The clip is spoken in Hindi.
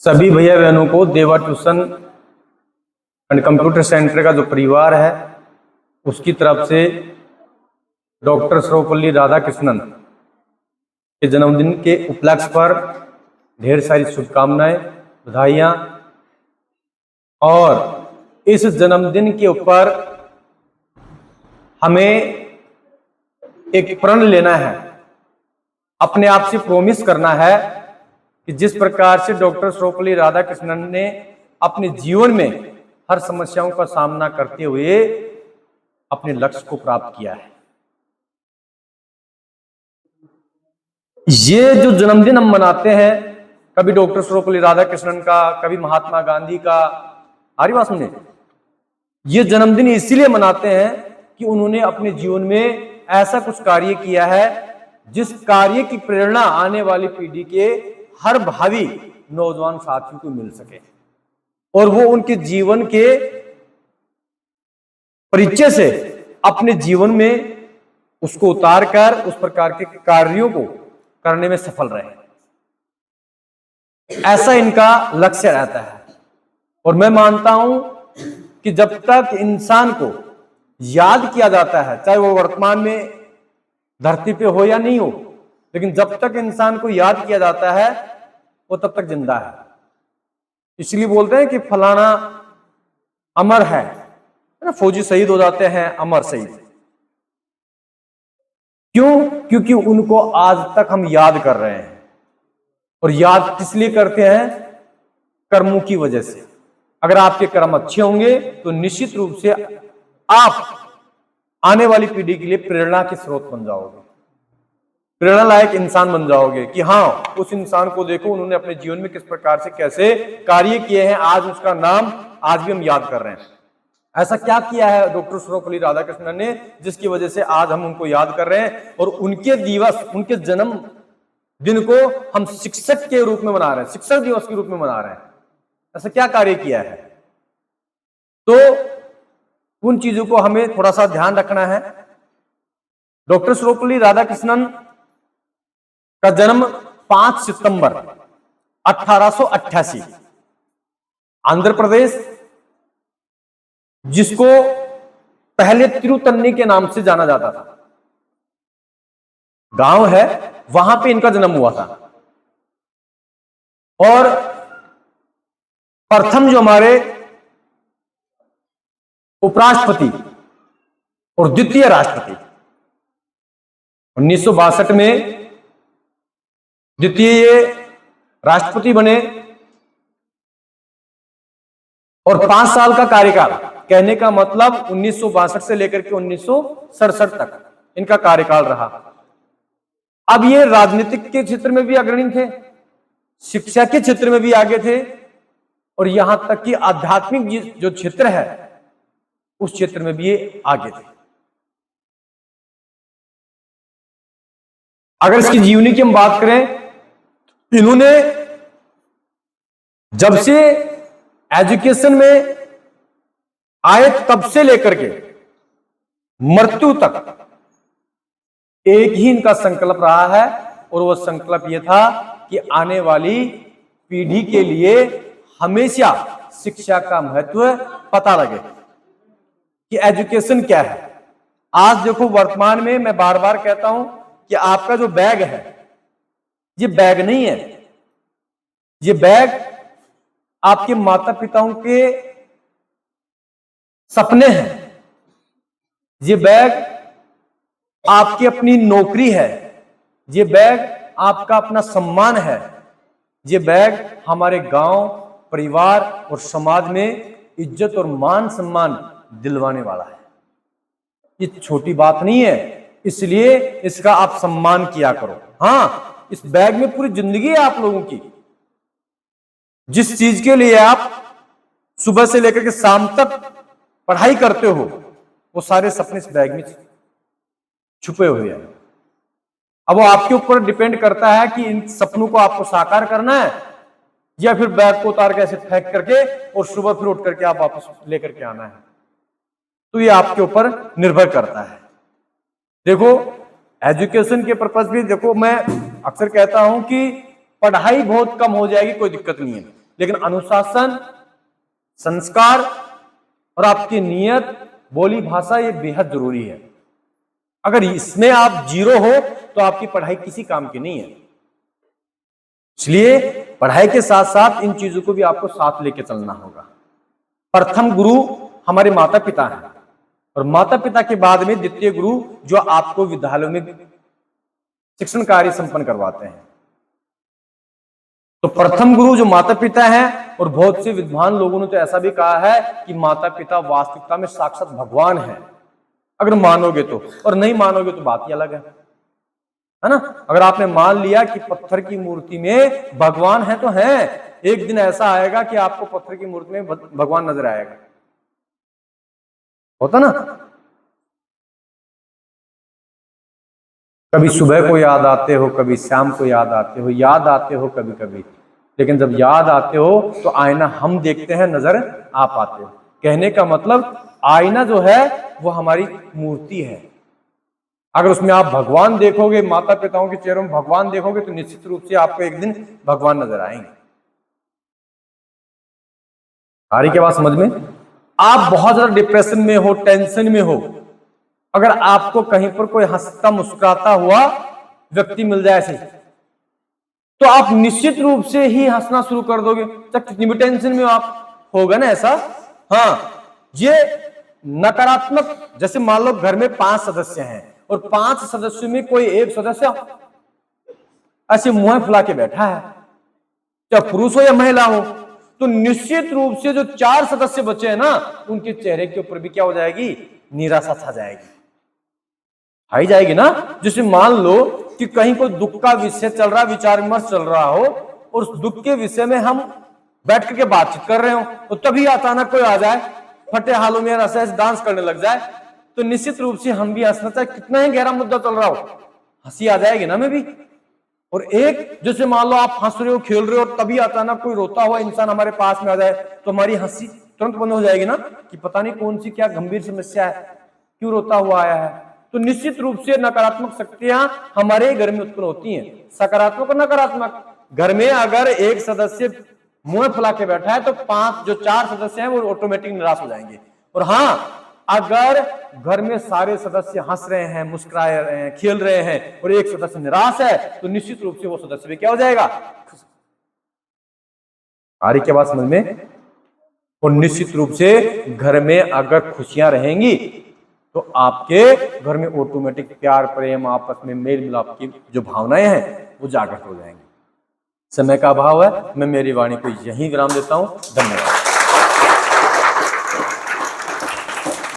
सभी भैया बहनों को देवा ट्यूशन एंड कंप्यूटर सेंटर का जो परिवार है उसकी तरफ से डॉक्टर सर्वपल्ली राधाकृष्णन के जन्मदिन के उपलक्ष्य पर ढेर सारी शुभकामनाएं, बधाइयां। और इस जन्मदिन के ऊपर हमें एक प्रण लेना है, अपने आप से प्रॉमिस करना है कि जिस प्रकार से डॉक्टर सर्वपल्ली राधाकृष्णन ने अपने जीवन में हर समस्याओं का सामना करते हुए अपने लक्ष्य को प्राप्त किया है, ये जो जन्मदिन हम मनाते हैं, कभी डॉक्टर सर्वपल्ली राधाकृष्णन का, कभी महात्मा गांधी का, हमारी बात सुनिए, ये जन्मदिन इसीलिए मनाते हैं कि उन्होंने अपने जीवन में ऐसा कुछ कार्य किया है जिस कार्य की प्रेरणा आने वाली पीढ़ी के हर भावी नौजवान साथियों को मिल सके और वो उनके जीवन के परिचय से अपने जीवन में उसको उतार कर उस प्रकार के कार्यों को करने में सफल रहे। ऐसा इनका लक्ष्य रहता है। और मैं मानता हूं कि जब तक इंसान को याद किया जाता है, चाहे वो वर्तमान में धरती पे हो या नहीं हो, लेकिन जब तक इंसान को याद किया जाता है वो तब तक जिंदा है। इसलिए बोलते हैं कि फलाना अमर है ना, फौजी शहीद हो जाते हैं, अमर शहीद। क्यों? क्योंकि उनको आज तक हम याद कर रहे हैं। और याद किस लिए करते हैं? कर्मों की वजह से। अगर आपके कर्म अच्छे होंगे तो निश्चित रूप से आप आने वाली पीढ़ी के लिए प्रेरणा के स्रोत बन जाओगे, प्रेरणा लायक इंसान बन जाओगे कि हाँ, उस इंसान को देखो, उन्होंने अपने जीवन में किस प्रकार से कैसे कार्य किए हैं, आज उसका नाम आज भी हम याद कर रहे हैं। ऐसा क्या किया है डॉक्टर सर्वपल्ली राधाकृष्णन ने जिसकी वजह से आज हम उनको याद कर रहे हैं और उनके दिवस, उनके जन्म दिन को हम शिक्षक के रूप में मना रहे हैं, शिक्षक दिवस के रूप में मना रहे हैं। ऐसा क्या कार्य किया है? तो उन चीजों को हमें थोड़ा सा ध्यान रखना है। डॉक्टर सर्वपल्ली राधाकृष्णन का जन्म 5 सितंबर 1888 आंध्र प्रदेश, जिसको पहले तिरुतन्नी के नाम से जाना जाता था, गांव है, वहां पे इनका जन्म हुआ था। और प्रथम जो हमारे उपराष्ट्रपति और द्वितीय राष्ट्रपति 1962 में द्वितीय राष्ट्रपति बने और 5 साल का कार्यकाल, कहने का मतलब 1962 से लेकर के 1967 तक इनका कार्यकाल रहा। अब ये राजनीतिक के क्षेत्र में भी अग्रणी थे, शिक्षा के क्षेत्र में भी आगे थे और यहां तक कि आध्यात्मिक जो क्षेत्र है उस क्षेत्र में भी ये आगे थे। अगर इसकी जीवनी की हम बात करें, इन्होंने जब से एजुकेशन में आए तब से लेकर के मृत्यु तक एक ही इनका संकल्प रहा है और वह संकल्प यह था कि आने वाली पीढ़ी के लिए हमेशा शिक्षा का महत्व पता लगे कि एजुकेशन क्या है। आज देखो, वर्तमान में मैं बार बार कहता हूं कि आपका जो बैग है ये बैग नहीं है, ये बैग आपके माता पिताओं के सपने हैं, ये बैग आपकी अपनी नौकरी है, ये बैग आपका अपना सम्मान है, ये बैग हमारे गांव, परिवार और समाज में इज्जत और मान सम्मान दिलवाने वाला है। ये छोटी बात नहीं है, इसलिए इसका आप सम्मान किया करो। हाँ, इस बैग में पूरी जिंदगी है आप लोगों की। जिस चीज के लिए आप सुबह से लेकर के शाम तक पढ़ाई करते हो, वो सारे सपने इस बैग में छुपे हुए हैं। अब वो आपके ऊपर डिपेंड करता है कि इन सपनों को आपको साकार करना है या फिर बैग को उतार के ऐसे फेंक करके और सुबह फिर उठ करके आप वापस लेकर के आना है। तो ये आपके ऊपर निर्भर करता है। देखो, एजुकेशन के पर्पस भी देखो, मैं अक्सर कहता हूं कि पढ़ाई बहुत कम हो जाएगी, कोई दिक्कत नहीं है, लेकिन अनुशासन, संस्कार और आपकी नियत, बोली भाषा ये बेहद जरूरी है। अगर इसमें आप जीरो हो तो आपकी पढ़ाई किसी काम की नहीं है। इसलिए पढ़ाई के साथ साथ इन चीजों को भी आपको साथ लेके चलना होगा। प्रथम गुरु हमारे माता पिता हैं और माता पिता के बाद में द्वितीय गुरु जो आपको विद्यालयों में शिक्षण कार्य संपन्न करवाते हैं। तो प्रथम गुरु जो माता पिता हैं, और बहुत से विद्वान लोगों ने तो ऐसा भी कहा है कि माता पिता वास्तविकता में साक्षात भगवान है, अगर मानोगे तो, और नहीं मानोगे तो बात ही अलग है ना। अगर आपने मान लिया कि पत्थर की मूर्ति में भगवान है तो है, एक दिन ऐसा आएगा कि आपको पत्थर की मूर्ति में भगवान नजर आएगा, होता ना। कभी सुबह को याद आते हो, कभी शाम को याद आते हो, याद आते हो कभी कभी, लेकिन जब याद आते हो तो आईना हम देखते हैं, नजर आप आते हो। कहने का मतलब आईना जो है वो हमारी मूर्ति है। अगर उसमें आप भगवान देखोगे, माता पिताओं के चेहरों में भगवान देखोगे, तो निश्चित रूप से आपको एक दिन भगवान नजर आएंगे। आ रही क्या बात समझ में? आप बहुत ज्यादा डिप्रेशन में हो, टेंशन में हो, अगर आपको कहीं पर कोई हंसता मुस्कुराता हुआ व्यक्ति मिल जाए ऐसे, तो आप निश्चित रूप से ही हंसना शुरू कर दोगे, चाहे कितनी भी टेंशन में आप होगा ना ऐसा। हाँ, ये नकारात्मक, जैसे मान लो घर में 5 सदस्य हैं और 5 सदस्यों में कोई एक सदस्य ऐसे मुंह फुला के बैठा है, चाहे पुरुष हो या महिला हो, तो निश्चित रूप से जो 4 सदस्य बचे हैं ना, उनके चेहरे के ऊपर भी क्या हो जाएगी? निराशा छा जाएगी, आई जाएगी ना। जैसे मान लो कि कहीं कोई दुख का विषय चल रहा, विचार विमर्श चल रहा हो, और उस दुख के विषय में हम बैठ करके बातचीत कर रहे हो, तो तभी अचानक कोई आ जाए, फटे हालों में ऐसे डांस करने लग जाए, तो निश्चित रूप से हम भी हंसना, चाहे कितना ही गहरा मुद्दा चल रहा हो, हंसी आ जाएगी ना में भी। और एक, जैसे मान लो आप हंस रहे हो, खेल रहे हो, और तभी अचानक कोई रोता हुआ इंसान हमारे पास में आ जाए, तो हमारी हंसी तुरंत बंद हो जाएगी ना, कि पता नहीं कौन सी क्या गंभीर समस्या है, क्यों रोता हुआ आया है। तो निश्चित रूप से नकारात्मक शक्तियां हमारे घर में उत्पन्न होती हैं, सकारात्मक और नकारात्मक। घर में अगर एक सदस्य मुंह फुला के बैठा है, तो 4 सदस्य हैं वो ऑटोमेटिक निराश हो जाएंगे। और हाँ, अगर घर में सारे सदस्य हंस रहे हैं, मुस्कुरा रहे हैं, खेल रहे हैं, और एक सदस्य निराश है, तो निश्चित रूप से वो सदस्य भी क्या हो जाएगा? आ रही क्या बात समझ में? और निश्चित रूप से घर में अगर खुशियां रहेंगी तो आपके घर में ऑटोमेटिक प्यार, प्रेम, आपस में मेल मिलाप की जो भावनाएं हैं वो जागृत हो जाएंगी। समय का अभाव है, मैं मेरी वाणी को यहीं विराम देता हूं। धन्यवाद।